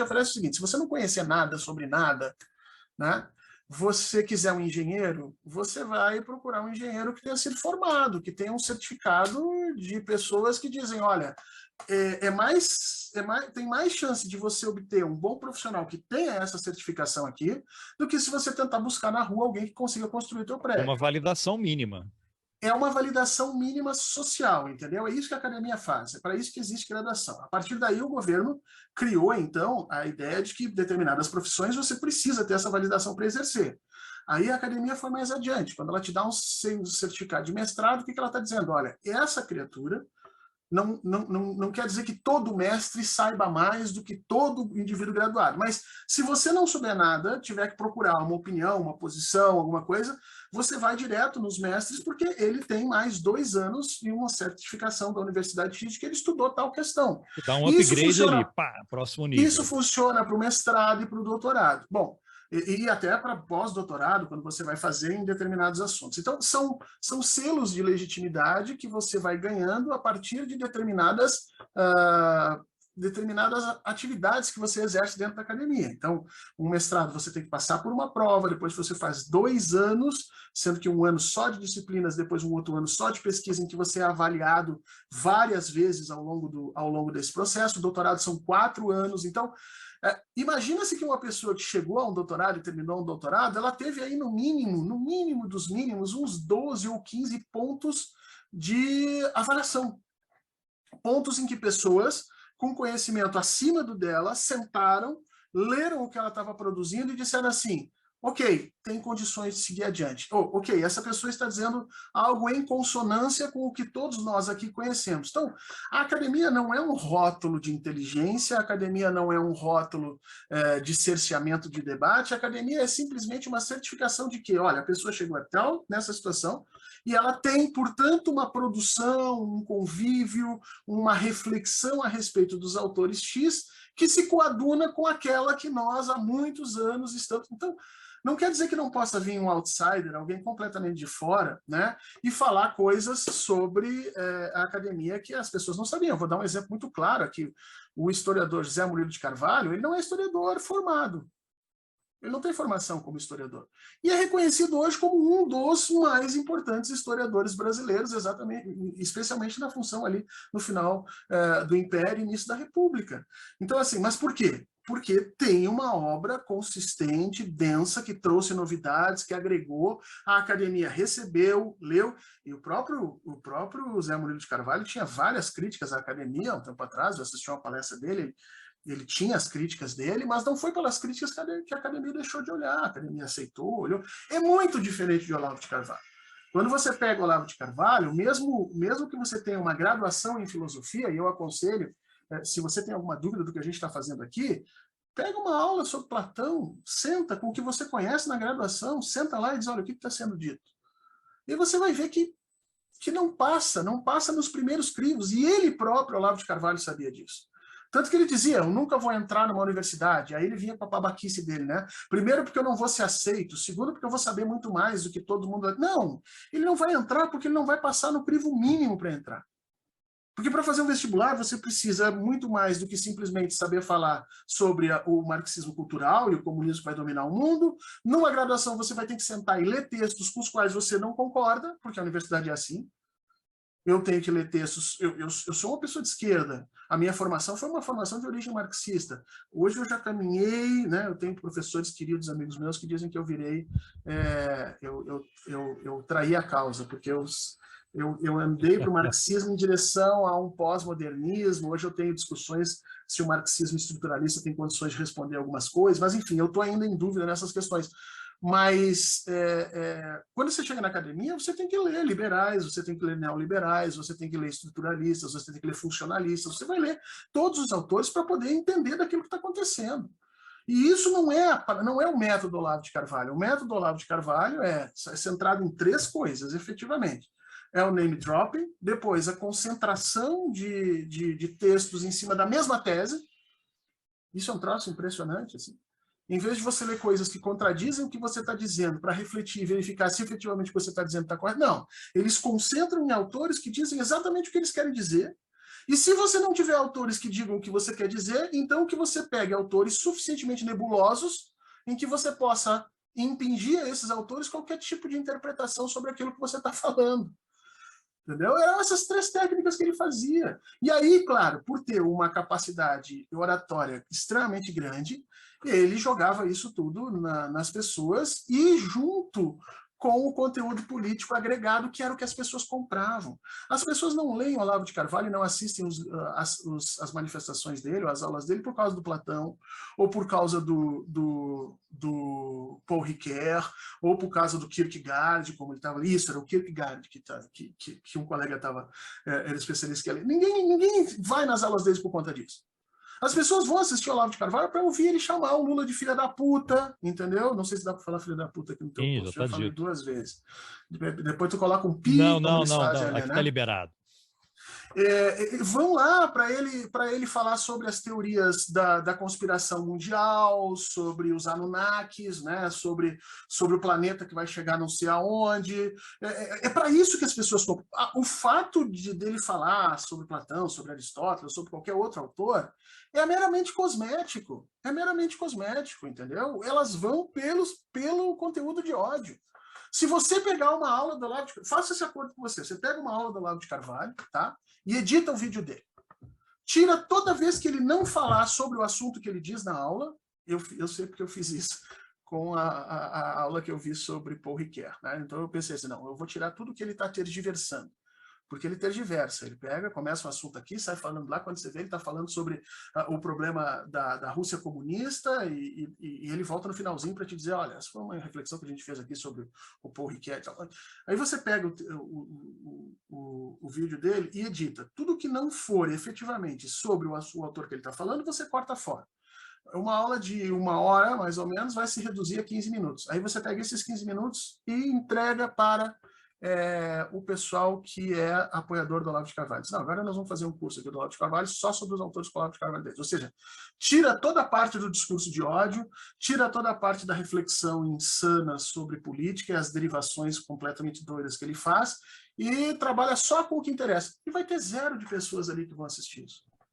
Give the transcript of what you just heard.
te oferece o seguinte: se você não conhecer nada sobre nada, né, você quiser um engenheiro, você vai procurar um engenheiro que tenha sido formado, que tenha um certificado de pessoas que dizem, olha, tem mais chance de você obter um bom profissional que tenha essa certificação aqui, do que se você tentar buscar na rua alguém que consiga construir o teu prédio. Uma validação mínima. É uma validação mínima social, entendeu? É isso que a academia faz, é para isso que existe graduação. A partir daí, o governo criou, então, a ideia de que determinadas profissões você precisa ter essa validação para exercer. Aí a academia foi mais adiante. Quando ela te dá um certificado de mestrado, o que ela está dizendo? Olha, essa criatura não quer dizer que todo mestre saiba mais do que todo indivíduo graduado, mas se você não souber nada, tiver que procurar uma opinião, uma posição, alguma coisa, você vai direto nos mestres, porque ele tem mais 2 anos e uma certificação da Universidade X que ele estudou tal questão. Dá um upgrade ali, pá, próximo nível. Isso funciona para o mestrado e para o doutorado. Bom, e até para pós-doutorado, quando você vai fazer em determinados assuntos. Então, são selos de legitimidade que você vai ganhando a partir de determinadas atividades que você exerce dentro da academia. Então, um mestrado você tem que passar por uma prova, depois você faz 2 anos, sendo que um ano só de disciplinas, depois um outro ano só de pesquisa, em que você é avaliado várias vezes ao longo desse processo. O doutorado são 4 anos. Então, imagina-se que uma pessoa que chegou a um doutorado e terminou um doutorado, ela teve aí no mínimo dos mínimos, uns 12 ou 15 pontos de avaliação. Pontos em que pessoas com conhecimento acima do dela sentaram, leram o que ela estava produzindo e disseram assim: ok, tem condições de seguir adiante. Ok, essa pessoa está dizendo algo em consonância com o que todos nós aqui conhecemos. Então, a academia não é um rótulo de inteligência, a academia não é um rótulo de cerceamento de debate, a academia é simplesmente uma certificação de que, olha, a pessoa chegou a tal nessa situação e ela tem, portanto, uma produção, um convívio, uma reflexão a respeito dos autores X que se coaduna com aquela que nós há muitos anos estamos... Então, não quer dizer que não possa vir um outsider, alguém completamente de fora, né, e falar coisas sobre a academia que as pessoas não sabiam. Eu vou dar um exemplo muito claro aqui. O historiador José Murilo de Carvalho, ele não é historiador formado. Ele não tem formação como historiador. E é reconhecido hoje como um dos mais importantes historiadores brasileiros, exatamente, especialmente na função ali no final do Império e início da República. Então, assim, mas por quê? Porque tem uma obra consistente, densa, que trouxe novidades, que agregou, a academia recebeu, leu, e o próprio Zé Murilo de Carvalho tinha várias críticas à academia, há um tempo atrás, eu assisti uma palestra dele, ele tinha as críticas dele, mas não foi pelas críticas que a academia deixou de olhar, a academia aceitou, olhou. É muito diferente de Olavo de Carvalho. Quando você pega o Olavo de Carvalho, mesmo que você tenha uma graduação em filosofia, e eu aconselho, se você tem alguma dúvida do que a gente está fazendo aqui, pega uma aula sobre Platão, senta com o que você conhece na graduação, senta lá e diz, olha, o que está sendo dito? E você vai ver que não passa nos primeiros crivos, e ele próprio, Olavo de Carvalho, sabia disso. Tanto que ele dizia, eu nunca vou entrar numa universidade. Aí ele vinha com a babaquice dele, né? Primeiro porque eu não vou ser aceito, segundo porque eu vou saber muito mais do que todo mundo... Não, ele não vai entrar porque ele não vai passar no crivo mínimo para entrar. Porque para fazer um vestibular você precisa muito mais do que simplesmente saber falar sobre o marxismo cultural e o comunismo que vai dominar o mundo. Numa graduação você vai ter que sentar e ler textos com os quais você não concorda, porque a universidade é assim. Eu tenho que ler textos, eu sou uma pessoa de esquerda, a minha formação foi uma formação de origem marxista. Hoje eu já caminhei, né, eu tenho professores queridos, amigos meus, que dizem que eu virei, eu traí a causa, porque eu andei para o marxismo em direção a um pós-modernismo. Hoje eu tenho discussões se o marxismo estruturalista tem condições de responder algumas coisas, mas enfim, eu estou ainda em dúvida nessas questões. Mas quando você chega na academia, você tem que ler liberais, você tem que ler neoliberais, você tem que ler estruturalistas, você tem que ler funcionalistas, você vai ler todos os autores para poder entender daquilo que está acontecendo. E isso não é o método Olavo de Carvalho. O método Olavo de Carvalho é centrado em 3 coisas, efetivamente. É o name dropping, depois a concentração de textos em cima da mesma tese. Isso é um troço impressionante, assim. Em vez de você ler coisas que contradizem o que você está dizendo para refletir e verificar se efetivamente o que você está dizendo está correto, não. Eles concentram em autores que dizem exatamente o que eles querem dizer E se você não tiver autores que digam o que você quer dizer, então que você pegue autores suficientemente nebulosos em que você possa impingir a esses autores qualquer tipo de interpretação sobre aquilo que você está falando. Entendeu? Eram essas 3 técnicas que ele fazia. E aí, claro, por ter uma capacidade oratória extremamente grande, ele jogava isso tudo nas pessoas e junto com o conteúdo político agregado, que era o que as pessoas compravam. As pessoas não leem Olavo de Carvalho e não assistem as manifestações dele, ou as aulas dele, por causa do Platão, ou por causa do Paul Ricoeur, ou por causa do Kierkegaard, como ele estava ali. Isso era o Kierkegaard que um colega era especialista que ia ler. Ninguém vai nas aulas deles por conta disso. As pessoas vão assistir o Olavo de Carvalho para ouvir ele chamar o Lula de filha da puta, entendeu? Não sei se dá para falar filha da puta aqui no teu post, eu falei 2 vezes. Depois tu coloca um pi, não, eles fazem ali, aqui né? tá liberado. Vão lá para ele falar sobre as teorias da conspiração mundial, sobre os Anunnakis, né? sobre o planeta que vai chegar não sei aonde. É para isso que as pessoas compram. O fato dele falar sobre Platão, sobre Aristóteles, sobre qualquer outro autor, é meramente cosmético. É meramente cosmético, entendeu? Elas vão pelo conteúdo de ódio. Se você pegar uma aula do Olavo de Carvalho, faça esse acordo com você. Você pega uma aula do Olavo de Carvalho, tá? E edita o vídeo dele. Tira toda vez que ele não falar sobre o assunto que ele diz na aula. Eu sei porque eu fiz isso com a aula que eu vi sobre Paul Ricoeur, né? Então eu pensei assim, não, eu vou tirar tudo que ele está tergiversando. Porque ele tergiversa, ele pega, começa um assunto aqui, sai falando lá, quando você vê, ele está falando sobre o problema da Rússia comunista e ele volta no finalzinho para te dizer, olha, essa foi uma reflexão que a gente fez aqui sobre o Paul Ricoeur e tal. Aí você pega o vídeo dele e edita. Tudo que não for efetivamente sobre o autor que ele está falando, você corta fora. Uma aula de 1 hora, mais ou menos, vai se reduzir a 15 minutos. Aí você pega esses 15 minutos e entrega para o pessoal que é apoiador do Olavo de Carvalho. Diz, não, agora nós vamos fazer um curso aqui do Olavo de Carvalho só sobre os autores do Olavo de Carvalho deles. Ou seja, tira toda a parte do discurso de ódio, tira toda a parte da reflexão insana sobre política e as derivações completamente doidas que ele faz e trabalha só com o que interessa. E vai ter 0 de pessoas ali que vão assistir isso.